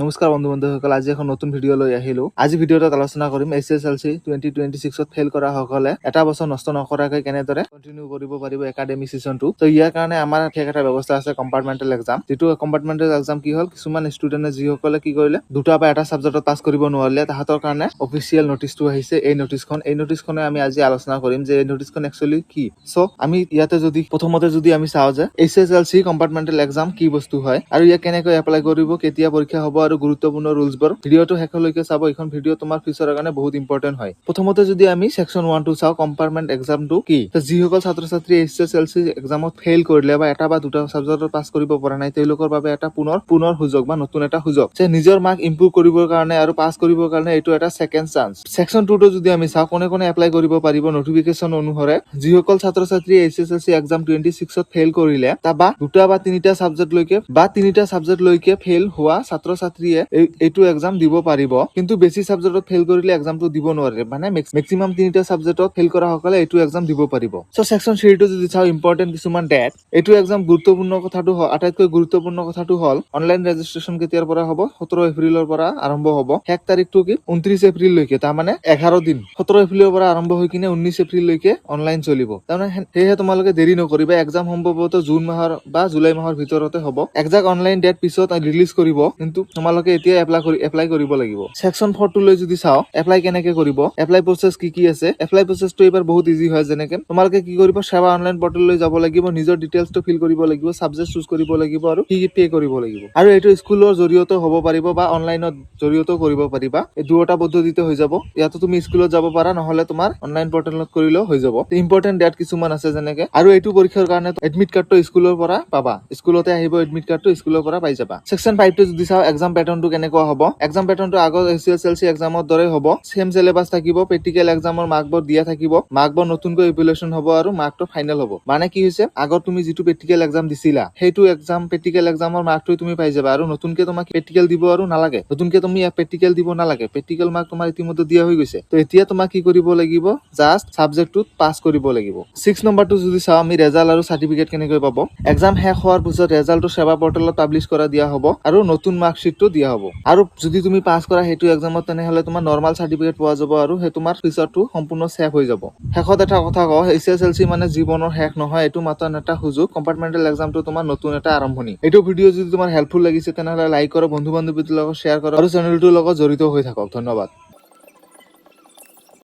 নমস্কাৰ বন্ধু-বান্ধৱীসকল, আজি এখন নতুন ভিডিঅ' লৈ আহিলো। আজি ভিডিঅ'ত আলোচনা কৰিম HSLC 2026ত ফেইল কৰা সকলে এটা বছৰ নষ্ট নকৰাকৈ কেনেদৰে কন্টিনিউ কৰিব পাৰিব একাডেমিক সিজনটো। তো ইয়াৰ কাৰণে আমাৰ এটা ব্যৱস্থা আছে কম্পাৰ্টমেণ্টেল এক্সাম। যিটো কম্পাৰ্টমেণ্টেল এক্সাম কি হ'ল, কিছুমান ষ্টুডেণ্টে যিসকলে কি কৰিলে দুটা বা এটা সাবজেক্টত পাছ কৰিব নোৱাৰিলে তাহাঁতৰ কাৰণে অফিচিয়েল নটিচটো আহিছে। এই নটিচখনে আমি আজি আলোচনা কৰিম যে এই নটিচখন একচুৱেলি কি। সো আমি ইয়াতে প্ৰথমতে আমি চাওঁ যে HSLC কম্পাৰ্টমেণ্টেল এক্সাম কি বস্তু হয় আৰু ইয়াক কেনেকৈ এপ্লাই কৰিব, কেতিয়া পৰীক্ষা হ'ব আৰু গুৰুত্বপূৰ্ণ ৰুলছবোৰ ভিডিঅ'টো শেষলৈকে চাব। এইখন ভিডিঅ' তোমাৰ ফিউচাৰৰ কাৰণে বহুত ইম্পৰ্টেন্ট হয়। প্ৰথমতে যদি আমি সেকশন 1 টো চাওঁ, কম্পাৰ্টমেন্ট এক্সামটো কি। যিসকল ছাত্ৰ-ছাত্ৰী HSLC এক্সামত ফেইল কৰিলে বা এটা বা দুটা সাবজেক্টত পাছ কৰিব পৰা নাই, তেওঁলোকৰ বাবে এটা পুনৰ সুযোগ বা নতুন এটা সুযোগ যে নিজৰ মাৰ্ক ইমপ্ৰুভ কৰিবৰ কাৰণে আৰু পাছ কৰিবৰ কাৰণে এইটো এটা সেকেন্ড চান্স। সেকশন 2 টো যদি আমি চাওঁ, কোনে এপ্লাই কৰিব পাৰিব নটিফিকেশন অনুসাৰে, যিসকল ছাত্ৰ-ছাত্ৰী HSLC এক্সাম 26ত ফেইল কৰিলে বা দুটা বা তিনিটা সাবজেক্ট লৈকে ফেইল হোৱা ছাত্ৰ-ছাত্ৰীয়ে এইটো এক্সাম দিব পাৰিব। কিন্তু বেছি সাবজেক্টত ফেইল কৰিলে এক্সামটো দিব নোৱাৰে, মানে মেক্সিমাম তিনিটা সাবজেক্টত ফেইল কৰা সকলে এইটো এক্সাম দিব পাৰিব। সো সেকশন 3 টো যদি চাওঁ, ইম্পৰ্টেন্ট কিছুমান ডেট। এইটো এক্সাম আটাইতকৈ গুৰুত্বপূৰ্ণ কথাটো হ'ল অনলাইন ৰেজিষ্ট্ৰেচন কেতিয়াৰ পৰা হ'ব, 17 এপ্ৰিলৰ পৰা আৰম্ভ হ'ব। শেষ তাৰিখটো কি 29 এপ্ৰিল লৈকে, তাৰমানে 11 দিন। 17 এপ্ৰিলৰ পৰা আৰম্ভ হৈ কিনে 19 এপ্ৰিল লৈকে অনলাইন চলিব। তাৰমানে সেয়েহে তোমালোকে দেৰি নকৰিবা। এক্সাম সম্ভৱতঃ জুন মাহৰ বা জুলাই মাহৰ ভিতৰতে হ'ব। একজাক্ট অনলাইন ডেট পিছত ৰিলিজ কৰিব, কিন্তু তোমালোকে এতিয়া এপ্লাই কৰিব লাগিব। সেকশন 4 টো লৈ যদি চাওঁ, এপ্লাই কেনেকে কৰিব, এপ্লাই প্ৰসেছ কি আছে। এপ্লাই প্ৰসেছটো এবাৰ বহুত ইজি হয়। যেনেকে তোমালোকে কি কৰিব, সেৱা অনলাইন পৰ্টেললৈ যাব লাগিব, নিজৰ ডিটেইলছটো ফিল কৰিব লাগিব, সাবজেক্ট চুজ কৰিব লাগিব আৰু কি পে কৰিব লাগিব। আৰু এইটো স্কুলৰ জৰিয়তে হ'ব পাৰিব বা অনলাইনৰ জৰিয়তেও কৰিব পাৰিবা। এই দুটা পদ্ধতিতে হৈ যাব। ইয়াতো তুমি স্কুলত যাব পাৰা, নহলে তোমাৰ অনলাইন পৰ্টেলত কৰিলেও হৈ যাব। ইম্পৰ্টেন্ট ডেট কিছুমান আছে যেনেকে, আৰু এইটো পৰীক্ষাৰ কাৰণে এডমিট কাৰ্ডটো স্কুলৰ পৰা পাবা, স্কুলতে আহিব এডমিট কাৰ্ডটো, স্কুলৰ পৰা পাই যাবা। সেকশন 5 টো যদি চাওঁ, এক্সাম প্যাটাৰ্নটো কেনেকুৱা হ'ব। এক্সাম প্যাটাৰ্নটো আগৰ HSLC এক্সামৰ দৰে হ'ব। সেম সিলেবাস থাকিব, প্ৰেক্টিকেল এক্সামৰ মাৰ্কবোৰ দিয়া থাকিব, মাৰ্কবোৰ নতুনকৈ ইভ্যালুয়েশন হ'ব আৰু মাৰ্কটো ফাইনেল হ'ব। মানে কি হৈছে, আগৰ তুমি যিটো প্ৰেক্টিকেল এক্সাম দিছিলা, সেইটো প্ৰেক্টিকেল এক্সামৰ মাৰ্কটো তুমি পাই যাবা, আৰু নতুনকে তোমাক প্ৰেক্টিকেল দিব আৰু নালাগে। নতুনকে তুমি প্ৰেক্টিকেল দিব নালাগে, প্ৰেক্টিকেল মাৰ্ক তোমাৰ ইতিমধ্যে দিয়া হৈ গৈছে। তো এতিয়া তোমাক কি কৰিব লাগিব, জাস্ট সাবজেক্টটোত পাছ কৰিব লাগিব। 6 নম্বৰটো যদি চাওঁ, আমি ৰেজাল্ট আৰু সাৰ্টিফিকেট কেনেকৈ পাব। এক্সাম শেষ হোৱাৰ পিছত ৰেজাল্টটো সেৱা পৰ্টেলত পাব্লিছ কৰা দিয়া হ'ব আৰু নতুন মাৰ্কশ্বিটটো দিয়া হ'ব। আৰু যদি তুমি পাছ কৰা সেইটো এক্সামত, তেনেহলে তোমাৰ নৰ্মাল সাৰ্টিফিকেট পোৱা যাব আৰু সেই তোমাৰ ফিউচাৰটো সম্পূৰ্ণ ছেভ হৈ যাব। শেষত এটা কথা কওঁ, HSLC মানে জীৱনৰ শেষ নহয়, এইটো মাত্ৰ এটা সুযোগ। কম্পাৰ্টমেণ্টেল এক্সামটো তোমাৰ নতুন এটা আৰম্ভণি। এইটো ভিডিঅ' যদি তোমাৰ হেল্পফুল লাগিছে, তেনেহলে লাইক কৰা, বন্ধু-বান্ধৱীৰ লগত শ্বেয়াৰ কৰা আৰু চেনেলটোৰ লগত জড়িত হৈ থাকক। ধন্যবাদ।